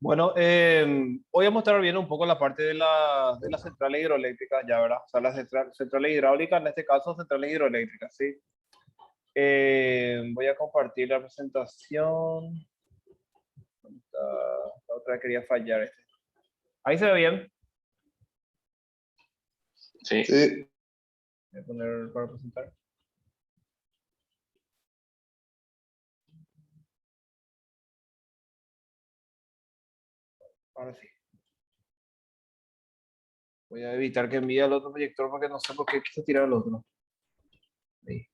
Bueno, hoy vamos a estar viendo un poco la parte de las centrales hidroeléctricas, ya, ¿verdad? O sea, las centrales hidráulicas, en este caso, centrales hidroeléctricas, ¿sí? Voy a compartir la presentación. La otra quería fallar. Ahí se ve bien. Sí, Sí, Voy a poner para presentar. Ahora sí. Voy a evitar que envíe el otro proyector porque no sé por qué quise tirar el otro. Ahí,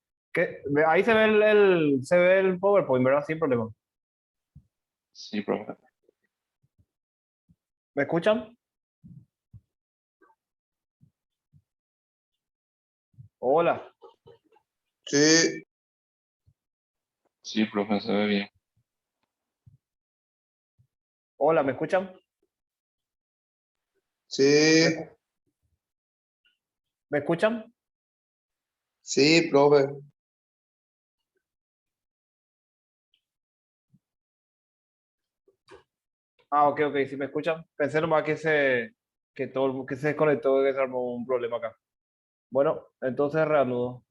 ahí se ve se ve el PowerPoint, ¿verdad? Sin problema. sí, profe. ¿Me escuchan? Hola. sí, Sí, profe, se ve bien. Hola, ¿me escuchan? sí, ¿Me escuchan? sí, profe. Ah, ok, ok, si me escuchan. Pensé nomás que se desconectó, que se armó un problema acá. Bueno, entonces reanudo.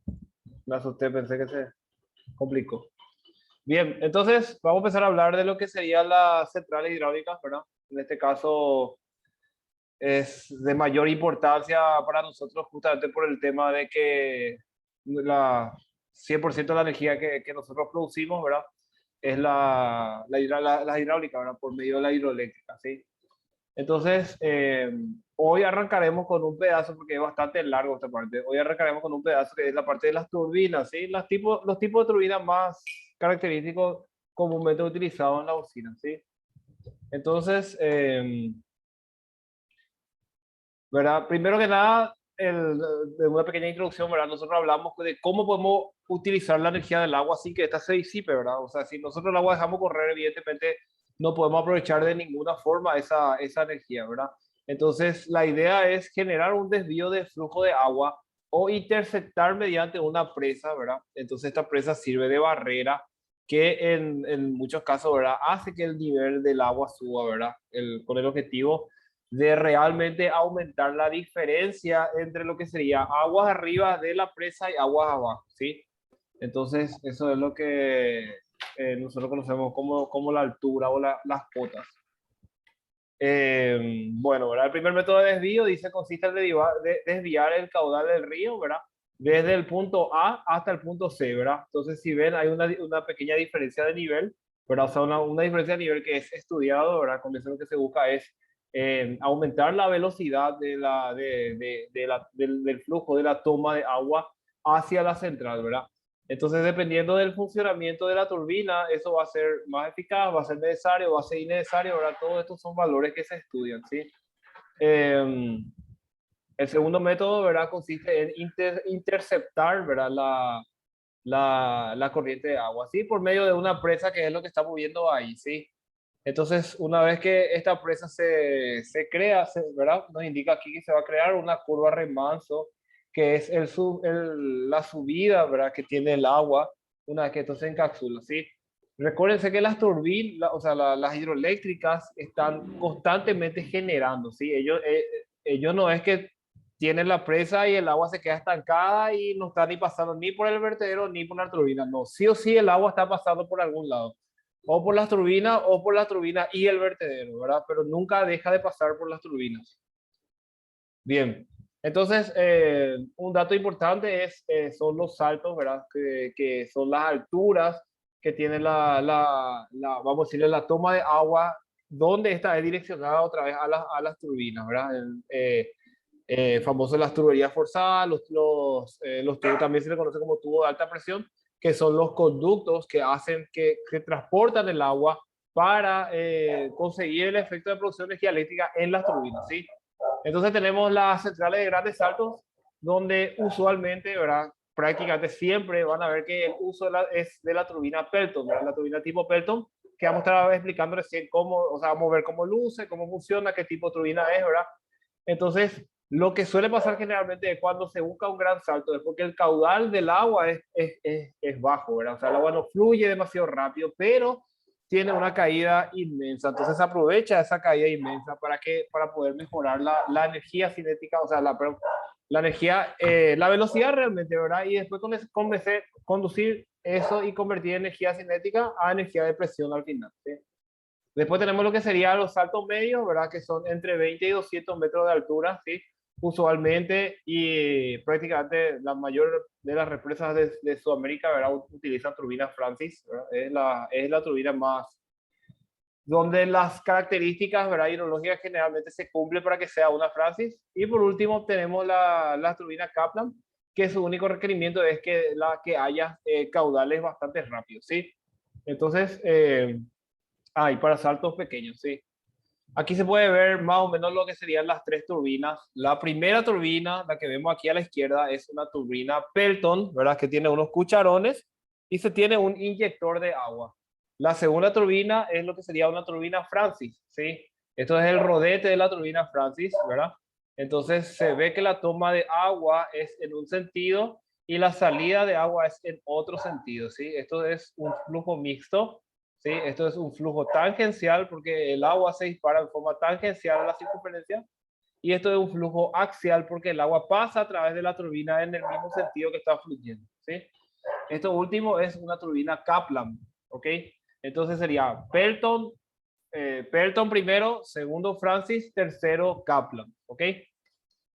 Me asusté, pensé que se complicó. Bien, entonces vamos a empezar a hablar de lo que serían las centrales hidráulicas, ¿verdad? En este caso es de mayor importancia para nosotros justamente por el tema de que la 100% de la energía que nosotros producimos, ¿verdad? Es la hidráulica, ¿verdad? Por medio de la hidroeléctrica, ¿sí? Entonces, hoy arrancaremos con un pedazo, porque es bastante largo esta parte. Hoy arrancaremos con un pedazo que es la parte de las turbinas, ¿sí? Los tipos de turbinas más característicos comúnmente utilizados en la usina, ¿sí? Entonces, ¿verdad? Primero que nada, de una pequeña introducción, ¿verdad? Nosotros hablamos de cómo podemos utilizar la energía del agua sin que ésta se disipe, ¿verdad? O sea, si nosotros el agua dejamos correr, evidentemente no podemos aprovechar de ninguna forma esa energía, ¿verdad? Entonces, la idea es generar un desvío de flujo de agua o interceptar mediante una presa, ¿verdad? Entonces, esta presa sirve de barrera que en muchos casos, ¿verdad? Hace que el nivel del agua suba, ¿verdad? Con el objetivo de realmente aumentar la diferencia entre lo que sería aguas arriba de la presa y aguas abajo, ¿sí? Entonces, eso es lo que nosotros conocemos como la altura o las cotas. Bueno, ¿verdad? El primer método de desvío dice consiste en desviar el caudal del río, ¿verdad? Desde el punto A hasta el punto C, ¿verdad? Entonces, si ven, hay una pequeña diferencia de nivel, ¿verdad? O sea, una diferencia de nivel que es estudiado, ¿verdad? Con eso lo que se busca es aumentar la velocidad del flujo de la toma de agua hacia la central, ¿verdad? Entonces, dependiendo del funcionamiento de la turbina, eso va a ser más eficaz, va a ser necesario, va a ser innecesario, ¿verdad? Todos estos son valores que se estudian, ¿sí? El segundo método, ¿verdad? Consiste en interceptar, ¿verdad? La corriente de agua, ¿sí? Por medio de una presa que es lo que estamos viendo ahí, ¿sí? Entonces, una vez que esta presa se crea, ¿verdad? Nos indica aquí que se va a crear una curva remanso, que es la subida, ¿verdad? Que tiene el agua una vez que esto se encapsula, ¿sí? Recuérdense que las turbinas, o sea, las hidroeléctricas están constantemente generando, ¿sí? Ellos no es que tienen la presa y el agua se queda estancada y no está ni pasando ni por el vertedero ni por la turbina, no, sí o sí el agua está pasando por algún lado o por las turbinas o por las turbinas y el vertedero, ¿verdad? Pero nunca deja de pasar por las turbinas. Bien, entonces un dato importante son los saltos, ¿verdad? Que son las alturas que tiene vamos a decirle, la toma de agua, donde está direccionada otra vez a las turbinas, ¿verdad? Famosos las tuberías forzadas, los tubos también se le conoce como tubo de alta presión, que son los conductos que hacen que transportan el agua para conseguir el efecto de producción de energía eléctrica en las turbinas, ¿sí? Entonces tenemos las centrales de grandes saltos, donde usualmente, ¿verdad? Prácticamente siempre van a ver que el uso es de la turbina Pelton, ¿verdad? La turbina tipo Pelton, que vamos a estar explicando recién cómo, o sea, vamos a ver cómo luce, cómo funciona, qué tipo de turbina es, ¿verdad? Entonces, lo que suele pasar generalmente es cuando se busca un gran salto, es porque el caudal del agua es bajo, ¿verdad? O sea, el agua no fluye demasiado rápido, pero tiene una caída inmensa. Entonces se aprovecha esa caída inmensa para poder mejorar la energía cinética, o sea, la energía, la velocidad realmente, ¿verdad? Y después conducir eso y convertir energía cinética a energía de presión al final, ¿sí? Después tenemos lo que serían los saltos medios, ¿verdad? Que son entre 20 y 200 metros de altura, ¿sí? Usualmente y prácticamente la mayor de las represas de Sudamérica, ¿verdad? Utilizan turbinas Francis, ¿verdad? Es la turbina más, donde las características, ¿verdad? Hidrológicas generalmente se cumplen para que sea una Francis. Y por último tenemos la turbina Kaplan, que su único requerimiento es que haya caudales bastante rápidos, ¿sí? Entonces, y para saltos pequeños, sí. Aquí se puede ver más o menos lo que serían las tres turbinas. La primera turbina, la que vemos aquí a la izquierda, es una turbina Pelton, ¿verdad? Que tiene unos cucharones y se tiene un inyector de agua. La segunda turbina es lo que sería una turbina Francis, ¿sí? Esto es el rodete de la turbina Francis, ¿verdad? Entonces se ve que la toma de agua es en un sentido y la salida de agua es en otro sentido, ¿sí? Esto es un flujo mixto. ¿Sí? Esto es un flujo tangencial porque el agua se dispara en forma tangencial a la circunferencia y esto es un flujo axial porque el agua pasa a través de la turbina en el mismo sentido que está fluyendo, ¿sí? Esto último es una turbina Kaplan, ¿ok? Entonces sería Pelton primero, segundo Francis, tercero Kaplan, ¿ok?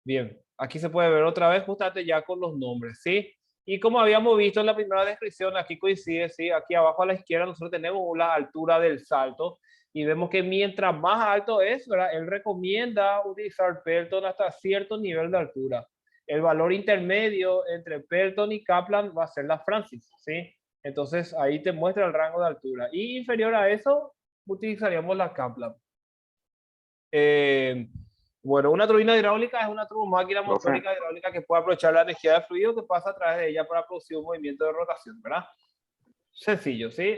Bien, aquí se puede ver otra vez justamente ya con los nombres, ¿sí? Y como habíamos visto en la primera descripción, aquí coincide, ¿sí? Aquí abajo a la izquierda nosotros tenemos la altura del salto y vemos que mientras más alto es, ¿verdad? Él recomienda utilizar Pelton hasta cierto nivel de altura. El valor intermedio entre Pelton y Kaplan va a ser la Francis, ¿sí? Entonces ahí te muestra el rango de altura. Y inferior a eso, utilizaríamos la Kaplan. Bueno, una turbina hidráulica es una turbomáquina motórica hidráulica que puede aprovechar la energía del fluido que pasa a través de ella para producir un movimiento de rotación, ¿verdad? Sencillo, ¿sí?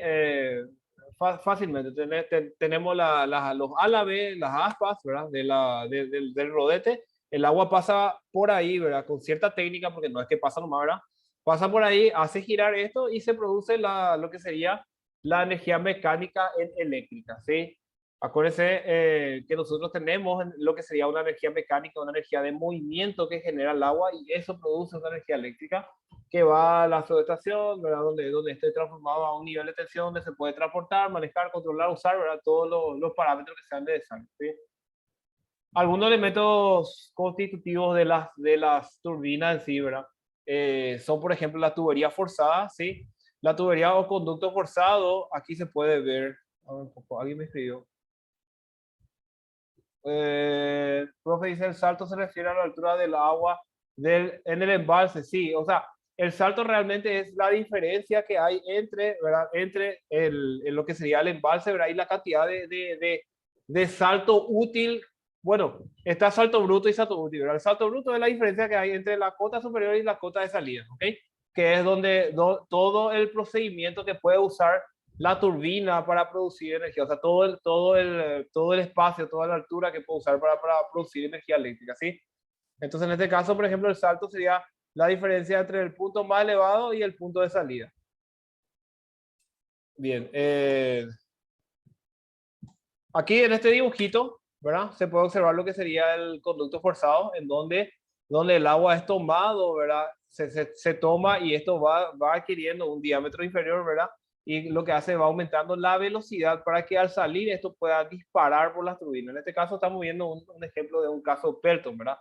Fácilmente. Tenemos los álabes, las aspas, ¿verdad? Del rodete. El agua pasa por ahí, ¿verdad? Con cierta técnica, porque no es que pasa nomás, ¿verdad? Pasa por ahí, hace girar esto y se produce lo que sería la energía mecánica en eléctrica, ¿sí? Acuérdense que nosotros tenemos lo que sería una energía mecánica, una energía de movimiento que genera el agua y eso produce una energía eléctrica que va a la subestación, ¿verdad? Donde esté transformado a un nivel de tensión donde se puede transportar, manejar, controlar, usar, ¿verdad? Todos los parámetros que sean necesarios, ¿sí? Algunos elementos constitutivos de las turbinas en sí, ¿verdad? Son, por ejemplo, la tubería forzada, ¿sí? La tubería o conducto forzado, aquí se puede ver, a ver un poco, alguien me escribió. Profe dice, el salto se refiere a la altura del agua en el embalse, sí, o sea, el salto realmente es la diferencia que hay entre, ¿verdad? Entre lo que sería el embalse, ¿verdad? Y la cantidad de salto útil. Bueno, está salto bruto y salto útil, ¿verdad? El salto bruto es la diferencia que hay entre la cota superior y la cota de salida, ¿ok? Que es donde todo el procedimiento que puede usar la turbina para producir energía, o sea, todo el espacio, toda la altura que puedo usar para producir energía eléctrica, ¿sí? Entonces, en este caso, por ejemplo, el salto sería la diferencia entre el punto más elevado y el punto de salida. Bien. Aquí en este dibujito, ¿verdad? Se puede observar lo que sería el conducto forzado, en donde el agua es tomado, ¿verdad? Se toma y esto va adquiriendo un diámetro inferior, ¿verdad? Y lo que hace va aumentando la velocidad para que al salir esto pueda disparar por las turbinas. En este caso estamos viendo un ejemplo de un caso Pelton, ¿verdad?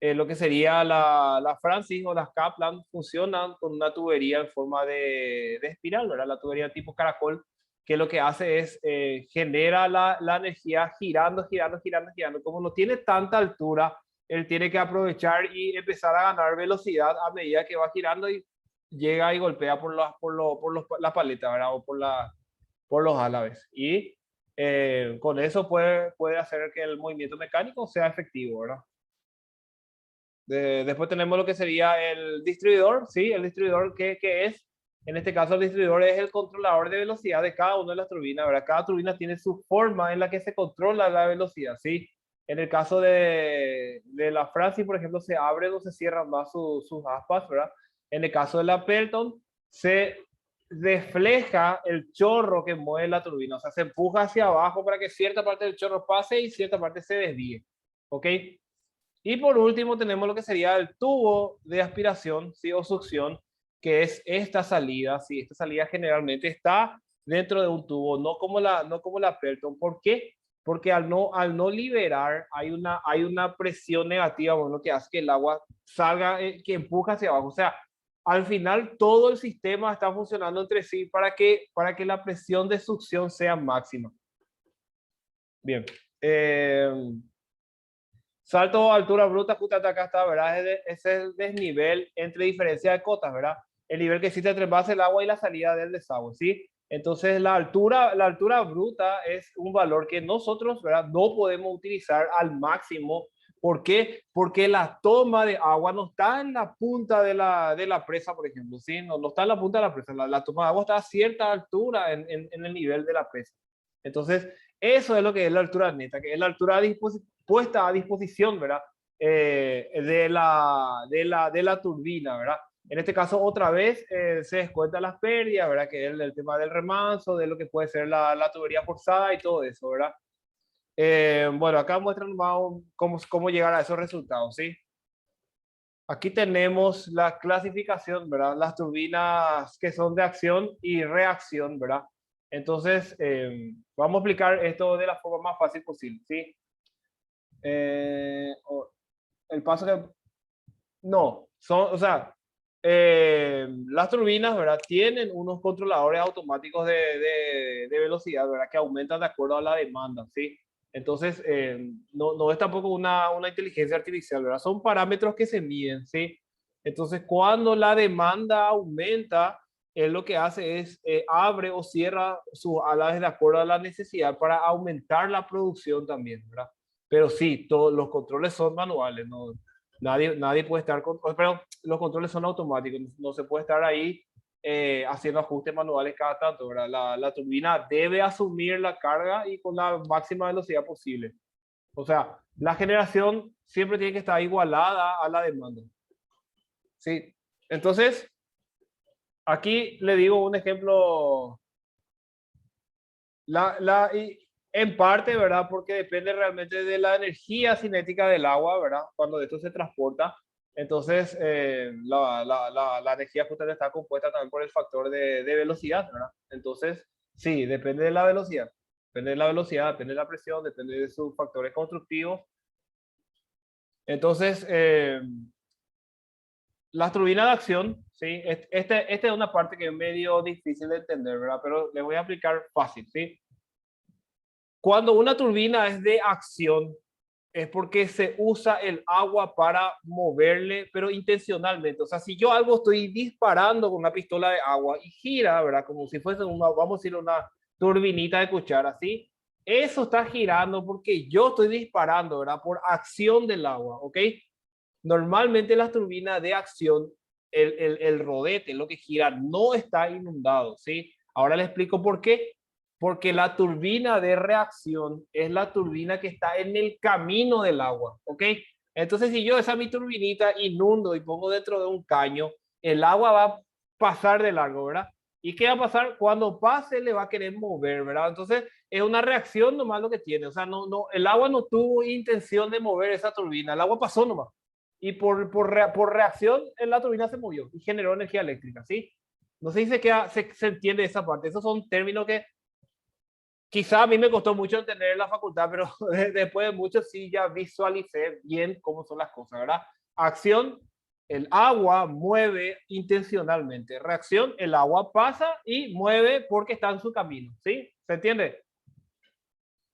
Lo que sería la Francis o las Kaplan funcionan con una tubería en forma de espiral, ¿verdad? La tubería tipo caracol, que lo que hace es genera la energía girando. Como no tiene tanta altura, él tiene que aprovechar y empezar a ganar velocidad a medida que va girando y llega y golpea por las paletas, ¿verdad? O por los álabes. Y con eso puede hacer que el movimiento mecánico sea efectivo, ¿verdad? Después tenemos lo que sería el distribuidor, ¿sí? El distribuidor que es, en este caso el distribuidor es el controlador de velocidad de cada una de las turbinas, ¿verdad? Cada turbina tiene su forma en la que se controla la velocidad, ¿sí? En el caso de la Francis, por ejemplo, se abre o se cierran más sus aspas, ¿verdad? En el caso de la Pelton, se refleja el chorro que mueve la turbina, o sea, se empuja hacia abajo para que cierta parte del chorro pase y cierta parte se desvíe, ¿ok? Y por último tenemos lo que sería el tubo de aspiración, ¿sí? O succión, que es esta salida, ¿sí? Esta salida generalmente está dentro de un tubo, no como la Pelton. ¿Por qué? Porque al no liberar hay una presión negativa, bueno, que hace que el agua salga, que empuja hacia abajo. O sea, al final todo el sistema está funcionando entre sí para que la presión de succión sea máxima. Bien. Salto a altura bruta, justamente acá está, ¿verdad? Es el desnivel entre diferencia de cotas, ¿verdad? El nivel que existe entre el base del agua y la salida del desagüe, ¿sí? Entonces la altura bruta es un valor que nosotros, ¿verdad? No podemos utilizar al máximo. ¿Por qué? Porque la toma de agua no está en la punta de la presa, por ejemplo, ¿sí? No está en la punta de la presa. La toma de agua está a cierta altura en el nivel de la presa. Entonces, eso es lo que es la altura neta, que es la altura puesta a disposición, ¿verdad? De la turbina, ¿verdad? En este caso, otra vez, se descuentan las pérdidas, ¿verdad? Que es el tema del remanso, de lo que puede ser la tubería forzada y todo eso, ¿verdad? Bueno, acá muestran más cómo llegar a esos resultados, ¿sí? Aquí tenemos la clasificación, ¿verdad? Las turbinas que son de acción y reacción, ¿verdad? Entonces, vamos a explicar esto de la forma más fácil posible, ¿sí? El paso que... No, son, o sea, las turbinas, ¿verdad? Tienen unos controladores automáticos de velocidad, ¿verdad? Que aumentan de acuerdo a la demanda, ¿sí? Entonces, no es tampoco una inteligencia artificial, ¿verdad? Son parámetros que se miden, ¿sí? Entonces, cuando la demanda aumenta, él lo que hace es abre o cierra sus alas de acuerdo a la necesidad para aumentar la producción también, ¿verdad? Pero sí, todos los controles son manuales, ¿no? Nadie puede estar con, pero los controles son automáticos, no se puede estar ahí haciendo ajustes manuales cada tanto, ¿verdad? La turbina debe asumir la carga y con la máxima velocidad posible. O sea, la generación siempre tiene que estar igualada a la demanda. Sí, entonces, aquí le digo un ejemplo, en parte, ¿verdad? Porque depende realmente de la energía cinética del agua, ¿verdad? Cuando esto se transporta. Entonces, la energía justamente está compuesta también por el factor de velocidad, ¿verdad? Entonces, sí, depende de la velocidad. Depende de la velocidad, depende de la presión, depende de sus factores constructivos. Entonces, las turbinas de acción, ¿sí? Esta es una parte que es medio difícil de entender, ¿verdad? Pero le voy a explicar fácil, ¿sí? Cuando una turbina es de acción, es porque se usa el agua para moverle, pero intencionalmente. O sea, si yo algo estoy disparando con una pistola de agua y gira, ¿verdad? Como si fuese vamos a decir, una turbinita de cuchara, ¿sí? Eso está girando porque yo estoy disparando, ¿verdad? Por acción del agua, ¿ok? Normalmente las turbinas de acción, el rodete, lo que gira, no está inundado, ¿sí? Ahora le explico por qué. Porque la turbina de reacción es la turbina que está en el camino del agua, ¿ok? Entonces, si yo esa mi turbinita inundo y pongo dentro de un caño, el agua va a pasar de largo, ¿verdad? ¿Y qué va a pasar? Cuando pase, le va a querer mover, ¿verdad? Entonces, es una reacción nomás lo que tiene. O sea, el agua no tuvo intención de mover esa turbina, el agua pasó nomás. Y por reacción, la turbina se movió y generó energía eléctrica, ¿sí? No sé si se entiende esa parte. Esos son términos que quizá a mí me costó mucho entender la facultad, pero después de mucho sí ya visualicé bien cómo son las cosas, ¿verdad? Acción, el agua mueve intencionalmente. Reacción, el agua pasa y mueve porque está en su camino, ¿sí? ¿Se entiende?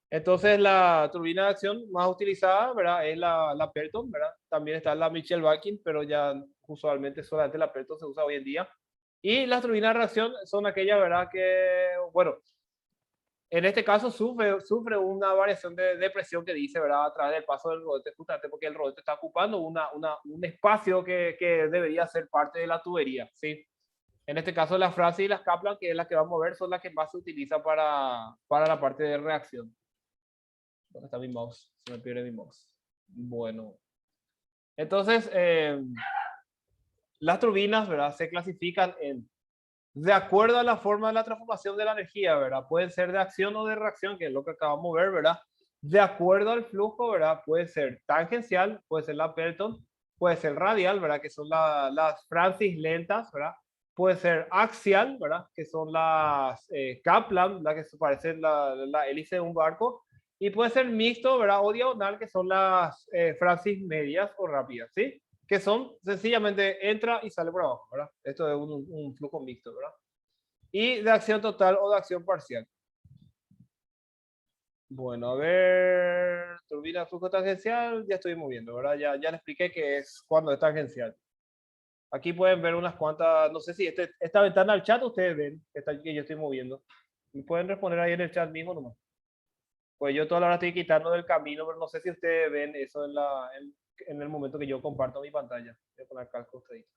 Entonces la turbina de acción más utilizada, ¿verdad? Es la Pelton, ¿verdad? También está la Mitchell Viking, pero ya usualmente solamente la Pelton se usa hoy en día. Y las turbinas de reacción son aquellas, ¿verdad? Que, bueno, en este caso sufre una variación de presión que dice, ¿verdad? A través del paso del rodete, justamente porque el rodete está ocupando un espacio que debería ser parte de la tubería, ¿sí? En este caso, las Francis y las Kaplan, que es la que va a mover, son las que más se utilizan para la parte de reacción. ¿Dónde está mi mouse? Se me pierde mi mouse. Bueno. Entonces, las turbinas, ¿verdad? Se clasifican en de acuerdo a la forma de la transformación de la energía, ¿verdad? Pueden ser de acción o de reacción, que es lo que acabamos de ver, ¿verdad? De acuerdo al flujo, ¿verdad? Puede ser tangencial, puede ser la Pelton, puede ser radial, ¿verdad? Que son las Francis lentas, ¿verdad? Puede ser axial, ¿verdad? Que son las Kaplan, ¿verdad? Que se parecen la hélice de un barco. Y puede ser mixto, ¿verdad? O diagonal, que son las Francis medias o rápidas, ¿sí? Que son sencillamente entra y sale por abajo, ¿verdad? Esto es un flujo mixto, ¿verdad? Y de acción total o de acción parcial. Bueno, a ver, turbina flujo tangencial, ya estoy moviendo, ¿verdad? Ya le expliqué que es cuando es tangencial. Aquí pueden ver unas cuantas, no sé si esta ventana al chat ustedes ven que yo estoy moviendo. Me pueden responder ahí en el chat mismo nomás. Pues yo toda la hora estoy quitando del camino, pero no sé si ustedes ven eso en el momento que yo comparto mi pantalla. Voy a poner acá el costadito.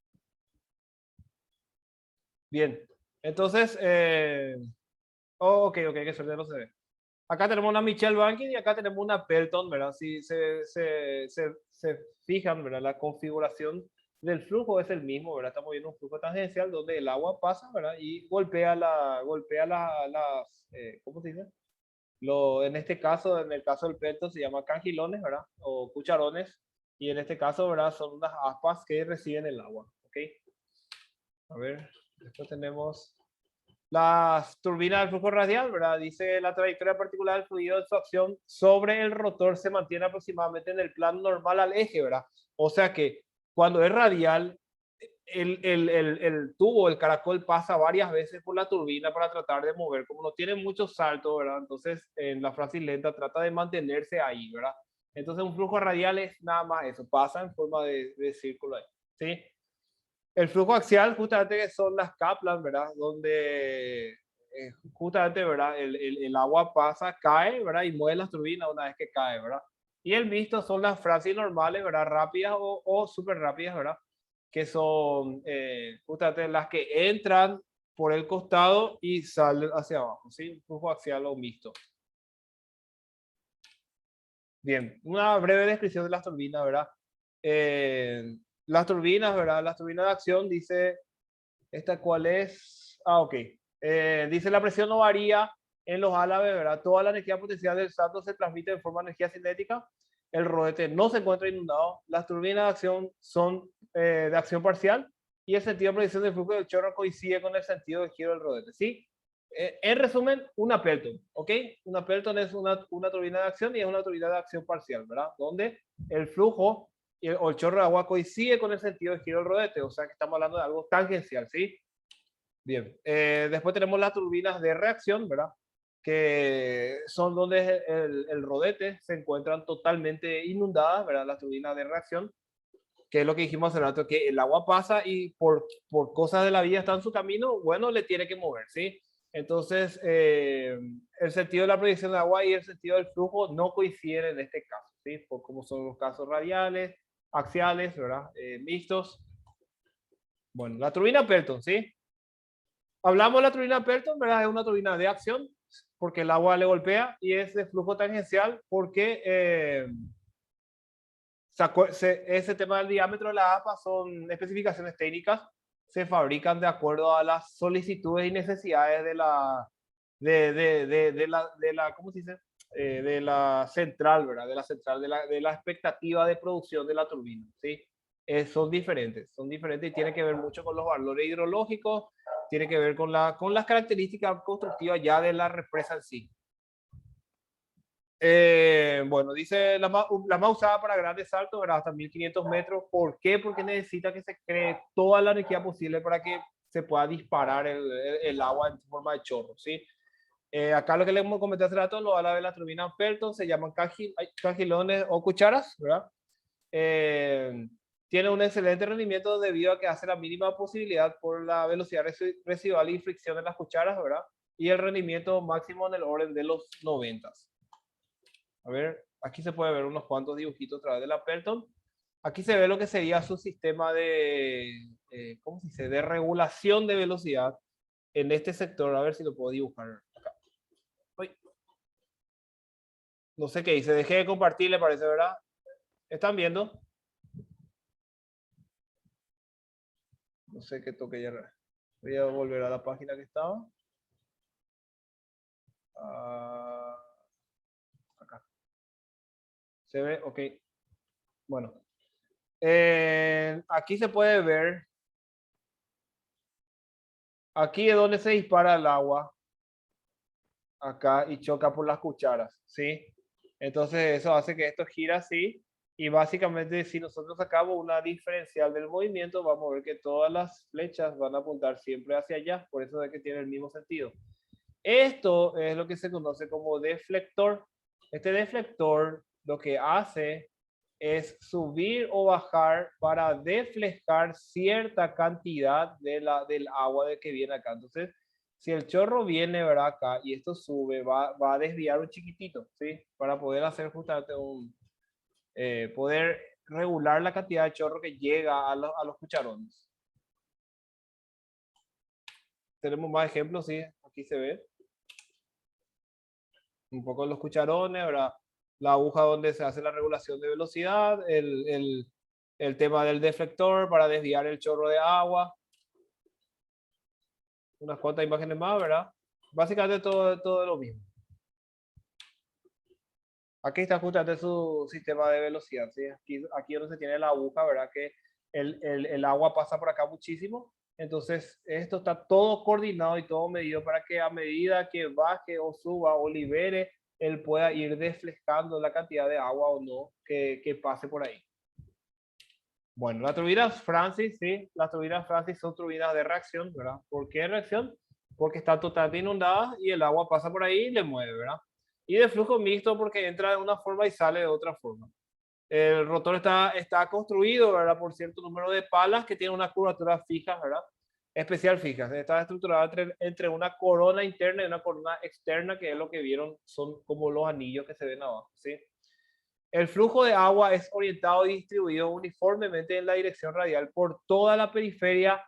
Bien, entonces, ok, que suerte no se ve. Acá tenemos una Michelle Banking y acá tenemos una Pelton, ¿verdad? Si se fijan, ¿verdad? La configuración del flujo es el mismo, ¿verdad? Estamos viendo un flujo tangencial donde el agua pasa, ¿verdad? Y golpea ¿cómo se dice? En este caso, en el caso del Pelton se llama cangilones, ¿verdad? O cucharones. Y en este caso, ¿verdad? Son unas aspas que reciben el agua, ¿ok? A ver, después tenemos las turbinas del flujo radial, ¿verdad? Dice la trayectoria particular del fluido de su acción sobre el rotor se mantiene aproximadamente en el plano normal al eje, ¿verdad? O sea que cuando es radial, el tubo, el caracol pasa varias veces por la turbina para tratar de mover. Como no tiene mucho salto, ¿verdad? Entonces en la Francis lenta trata de mantenerse ahí, ¿verdad? Entonces un flujo radial es nada más eso, pasa en forma de círculo ahí, ¿sí? El flujo axial justamente que son las Kaplan, ¿verdad? Donde justamente, ¿verdad? El agua pasa, cae, ¿verdad? Y mueve las turbinas una vez que cae, ¿verdad? Y el mixto son las Francis normales, ¿verdad? Rápidas o súper rápidas, ¿verdad? Que son justamente las que entran por el costado y salen hacia abajo, ¿sí? Flujo axial o mixto. Bien, una breve descripción de las turbinas, ¿verdad? Las turbinas, ¿verdad? Las turbinas de acción, dice, ¿esta cuál es? Ah, ok. Dice, la presión no varía en los álabes, ¿verdad? Toda la energía potencial del salto se transmite de forma energía cinética. El rodete no se encuentra inundado. Las turbinas de acción son de acción parcial y el sentido de proyección del flujo del chorro coincide con el sentido de giro del rodete, ¿sí? En resumen, una Pelton, ¿ok? Una Pelton es una turbina de acción y es una turbina de acción parcial, ¿verdad? Donde el flujo o el chorro de agua coincide con el sentido de giro del rodete, o sea que estamos hablando de algo tangencial, ¿sí? Bien, después tenemos las turbinas de reacción, ¿verdad? Que son donde el rodete se encuentran totalmente inundadas, ¿verdad? Las turbinas de reacción, que es lo que dijimos hace rato, que el agua pasa y por cosas de la vida está en su camino, bueno, le tiene que mover, ¿sí? Entonces, el sentido de la proyección de agua y el sentido del flujo no coinciden en este caso, ¿sí? Por como son los casos radiales, axiales, ¿verdad? Mixtos. Bueno, la turbina Pelton, ¿sí? Hablamos de la turbina Pelton, ¿verdad? Es una turbina de acción porque el agua le golpea y es de flujo tangencial porque ese tema del diámetro de la APA son especificaciones técnicas, se fabrican de acuerdo a las solicitudes y necesidades de la ¿cómo se dice? De la central, ¿verdad? De la central, de la expectativa de producción de la turbina, ¿sí? Son diferentes y tiene que ver mucho con los valores hidrológicos, tiene que ver con las características constructivas ya de la represa en sí. Bueno, dice la más usada para grandes saltos, ¿verdad? Hasta 1500 metros. ¿Por qué? Porque necesita que se cree toda la energía posible para que se pueda disparar el agua en forma de chorro, ¿sí? Acá lo que le hemos comentado hace rato, lo habla de la turbina Pelton, se llaman cajilones o cucharas, ¿verdad? Tiene un excelente rendimiento debido a que hace la mínima posibilidad por la velocidad residual y fricción de las cucharas, ¿verdad? Y el rendimiento máximo en el orden de los 90. A ver, aquí se puede ver unos cuantos dibujitos a través de la Pelton. Aquí se ve lo que sería su sistema ¿cómo se dice? De regulación de velocidad en este sector. A ver si lo puedo dibujar acá. Uy. No sé qué dice. Dejé de compartir, le parece, ¿verdad? ¿Están viendo? No sé qué toque ya. Voy a volver a la página que estaba. Acá. ¿Se ve? Ok. Bueno. Aquí se puede ver. Aquí es donde se dispara el agua. Acá y choca por las cucharas. ¿Sí? Entonces eso hace que esto gira así. Y básicamente si nosotros sacamos una diferencial del movimiento, vamos a ver que todas las flechas van a apuntar siempre hacia allá. Por eso es que tiene el mismo sentido. Esto es lo que se conoce como deflector. Este deflector lo que hace es subir o bajar para deflejar cierta cantidad del agua de que viene acá. Entonces, si el chorro viene, ¿verdad? Acá y esto sube, va a desviar un chiquitito, ¿sí? Para poder hacer justamente poder regular la cantidad de chorro que llega a los cucharones. Tenemos más ejemplos, ¿sí? Aquí se ve. Un poco los cucharones, ¿verdad? La aguja donde se hace la regulación de velocidad, el tema del deflector para desviar el chorro de agua. Unas cuantas imágenes más, ¿verdad? Básicamente todo lo mismo. Aquí está justamente su sistema de velocidad, ¿sí? Aquí donde se tiene la aguja, ¿verdad? Que el agua pasa por acá muchísimo. Entonces, esto está todo coordinado y todo medido para que a medida que baje o suba o libere, él pueda ir deflejando la cantidad de agua o no que pase por ahí. Bueno, las turbinas Francis, sí, las turbinas Francis son turbinas de reacción, ¿verdad? ¿Por qué reacción? Porque están totalmente inundadas y el agua pasa por ahí y le mueve, ¿verdad? Y de flujo mixto porque entra de una forma y sale de otra forma. El rotor está construido, ¿verdad? Por cierto número de palas que tiene una curvatura fija, ¿verdad? Especial fija. Está estructurada entre una corona interna y una corona externa, que es lo que vieron, son como los anillos que se ven abajo, ¿sí? El flujo de agua es orientado y distribuido uniformemente en la dirección radial por toda la periferia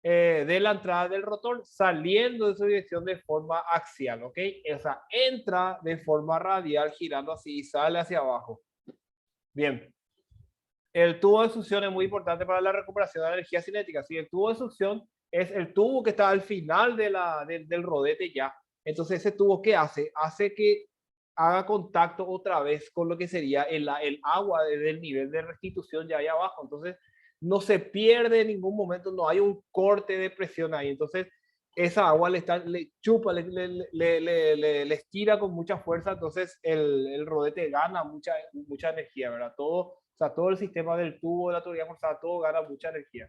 de la entrada del rotor, saliendo de su dirección de forma axial, ¿ok? O sea, entra de forma radial girando así y sale hacia abajo. Bien. El tubo de succión es muy importante para la recuperación de la energía cinética. ¿Sí? El tubo de succión es el tubo que está al final del rodete ya. Entonces, ese tubo, ¿qué hace? Hace que haga contacto otra vez con lo que sería el agua desde el nivel de restitución ya ahí abajo. Entonces, no se pierde en ningún momento, no hay un corte de presión ahí. Entonces, esa agua le chupa, le estira con mucha fuerza. Entonces, el rodete gana mucha energía, ¿verdad? O sea, todo el sistema del tubo de la tubería forzada, todo gana mucha energía.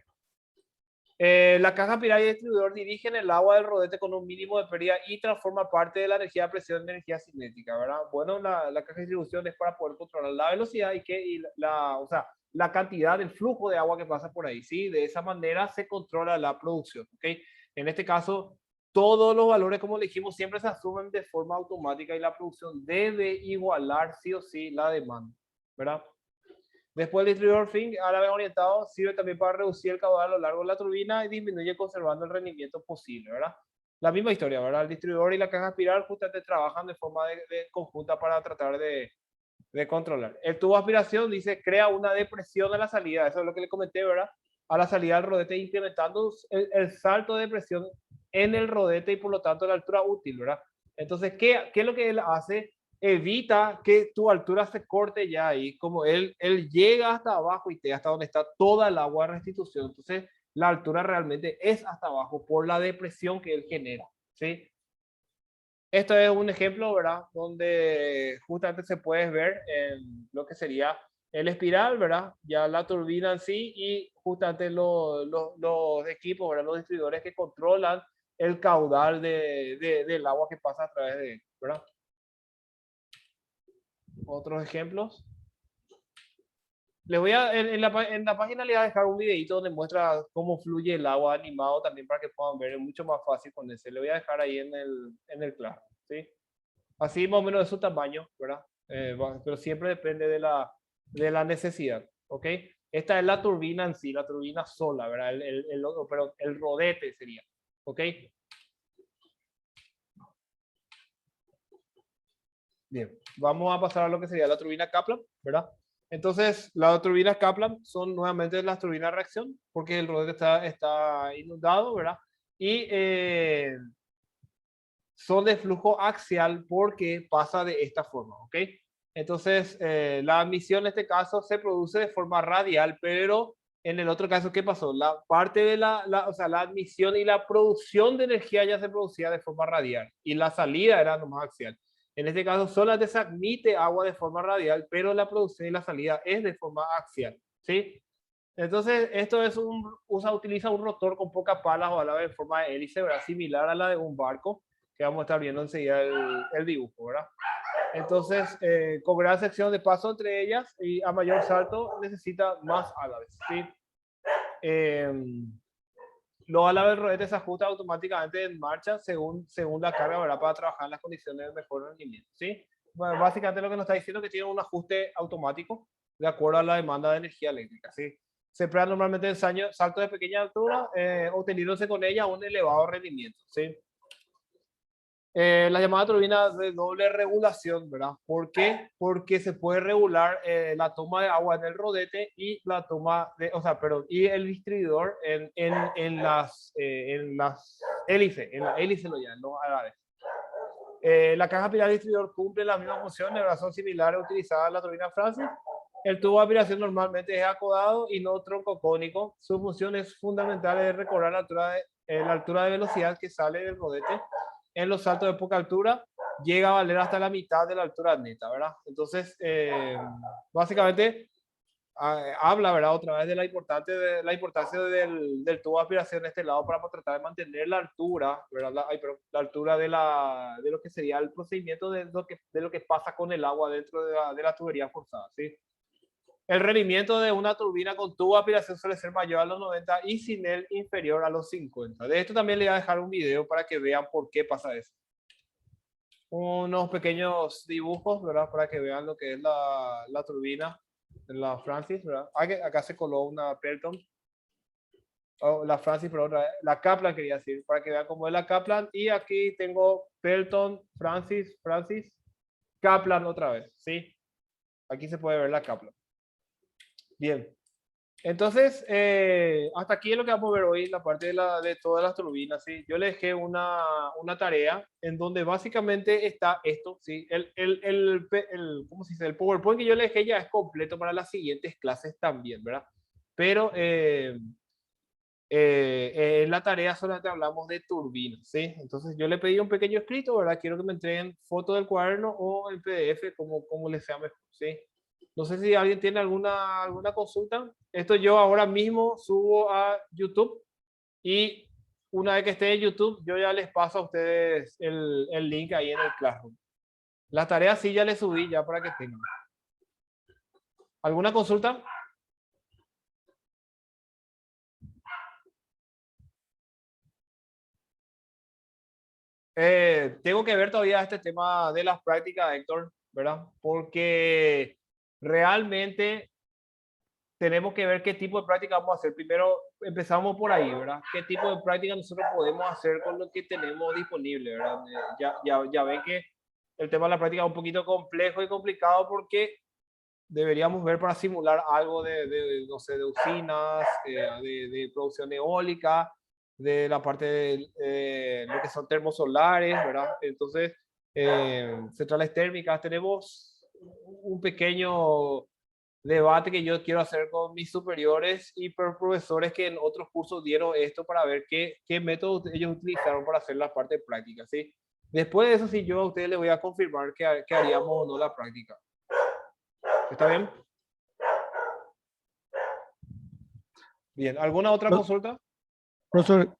La caja pilar y el distribuidor dirigen el agua del rodete con un mínimo de pérdida y transforma parte de la energía de presión en energía cinética, ¿verdad? Bueno, la caja de distribución es para poder controlar la velocidad o sea, la cantidad del flujo de agua que pasa por ahí, ¿sí? De esa manera se controla la producción, ¿ok? En este caso, todos los valores, como dijimos, siempre se asumen de forma automática y la producción debe igualar sí o sí la demanda, ¿verdad? Después el distribuidor fin, ahora bien orientado, sirve también para reducir el caudal a lo largo de la turbina y disminuye conservando el rendimiento posible, ¿verdad? La misma historia, ¿verdad? El distribuidor y la caja espiral justamente trabajan de forma de conjunta para tratar de controlar. El tubo de aspiración dice crea una depresión a la salida, eso es lo que le comenté, ¿verdad? A la salida del rodete, incrementando el salto de presión en el rodete y por lo tanto la altura útil, ¿verdad? Entonces, ¿qué es lo que él hace? Evita que tu altura se corte ya ahí, como él llega hasta abajo y hasta donde está toda el agua de restitución. Entonces, la altura realmente es hasta abajo por la depresión que él genera, ¿sí? Esto es un ejemplo, ¿verdad? Donde justamente se puede ver en lo que sería el espiral, ¿verdad? Ya la turbina en sí y justamente los equipos, ¿verdad? Los distribuidores que controlan el caudal del agua que pasa a través de él, ¿verdad? Otros ejemplos. Les voy a, en la página les voy a dejar un videito donde muestra cómo fluye el agua animado también para que puedan ver, es mucho más fácil con ese. Le voy a dejar ahí en el claro, ¿sí? Así más o menos de su tamaño, ¿verdad? Pero siempre depende de la necesidad, ¿ok? Esta es la turbina en sí, la turbina sola, ¿verdad? Pero el rodete sería, ¿ok? Bien, vamos a pasar a lo que sería la turbina Kaplan, ¿verdad? Entonces, las turbinas Kaplan son nuevamente las turbinas de reacción, porque el rodete está inundado, ¿verdad? y son de flujo axial porque pasa de esta forma, ¿ok? Entonces, la admisión en este caso se produce de forma radial, pero en el otro caso, ¿qué pasó? La parte de o sea, la admisión y la producción de energía ya se producía de forma radial y la salida era nomás axial. En este caso, solamente se admite agua de forma radial, pero la producción y la salida es de forma axial, ¿sí? Entonces, esto es utiliza un rotor con pocas palas o a la vez en forma de hélice, ¿verdad? Similar a la de un barco, que vamos a estar viendo enseguida el dibujo, ¿verdad? Entonces, con gran sección de paso entre ellas y a mayor salto necesita más álabes, ¿sí? Los álabes del rodete se ajustan automáticamente en marcha según la carga, ¿verdad? Para trabajar en las condiciones de mejor rendimiento, ¿sí? Bueno, básicamente lo que nos está diciendo es que tiene un ajuste automático de acuerdo a la demanda de energía eléctrica, ¿sí? Se emplea normalmente en saltos de pequeña altura, obteniéndose con ella un elevado rendimiento, ¿sí? La llamada turbina de doble regulación, ¿verdad? ¿Por qué? Porque se puede regular la toma de agua en el rodete y la toma de, o sea, perdón, y el distribuidor en las hélices, en la hélice lo llaman, no alares. La caja pilar distribuidor cumple las mismas funciones, ¿verdad? Son similares utilizadas en la turbina Francis. El tubo de aspiración normalmente es acodado y no troncocónico. Su función es fundamental es recobrar la altura de velocidad que sale del rodete. En los saltos de poca altura llega a valer hasta la mitad de la altura neta, ¿verdad? Entonces, básicamente habla, ¿verdad? Otra vez de la importancia del tubo de aspiración en este lado para tratar de mantener la altura, ¿verdad? La altura de lo que sería el procedimiento de lo que pasa con el agua dentro de la tubería forzada, ¿sí? El rendimiento de una turbina con tubo de aspiración suele ser mayor a los 90 y sin él inferior a los 50. De esto también le voy a dejar un video para que vean por qué pasa eso. Unos pequeños dibujos, ¿verdad? Para que vean lo que es la turbina de la Francis, ¿verdad? Acá se coló una Pelton. Oh, la Francis, pero la Kaplan quería decir, para que vean cómo es la Kaplan. Y aquí tengo Pelton, Francis, Kaplan otra vez, ¿sí? Aquí se puede ver la Kaplan. Bien. Entonces, hasta aquí es lo que vamos a ver hoy, la parte de todas las turbinas, ¿sí? Yo le dejé una tarea en donde básicamente está esto, ¿sí? ¿Cómo se dice? El PowerPoint que yo le dejé ya es completo para las siguientes clases también, ¿verdad? Pero en la tarea solamente hablamos de turbinas, ¿sí? Entonces yo le pedí un pequeño escrito, ¿verdad? Quiero que me entreguen foto del cuaderno o el PDF, como les sea mejor, ¿sí? No sé si alguien tiene alguna consulta. Esto yo ahora mismo subo a YouTube y una vez que esté en YouTube, yo ya les paso a ustedes el link ahí en el Classroom. La tarea sí ya les subí ya para que tengan. ¿Alguna consulta? Tengo que ver todavía este tema de las prácticas, Héctor, ¿verdad? Porque realmente tenemos que ver qué tipo de práctica vamos a hacer. Primero empezamos por ahí, ¿verdad? ¿Qué tipo de práctica nosotros podemos hacer con lo que tenemos disponible, ¿verdad? Ya ven que el tema de la práctica es un poquito complejo y complicado porque deberíamos ver para simular algo no sé, de usinas, de producción eólica, de la parte de lo que son termosolares, ¿verdad? Entonces, centrales térmicas, tenemos un pequeño debate que yo quiero hacer con mis superiores y profesores que en otros cursos dieron esto para ver qué métodos ellos utilizaron para hacer la parte práctica, ¿sí? Después de eso, sí, yo a ustedes les voy a confirmar que haríamos o no la práctica. ¿Está bien? Bien, ¿alguna otra consulta? Profesor,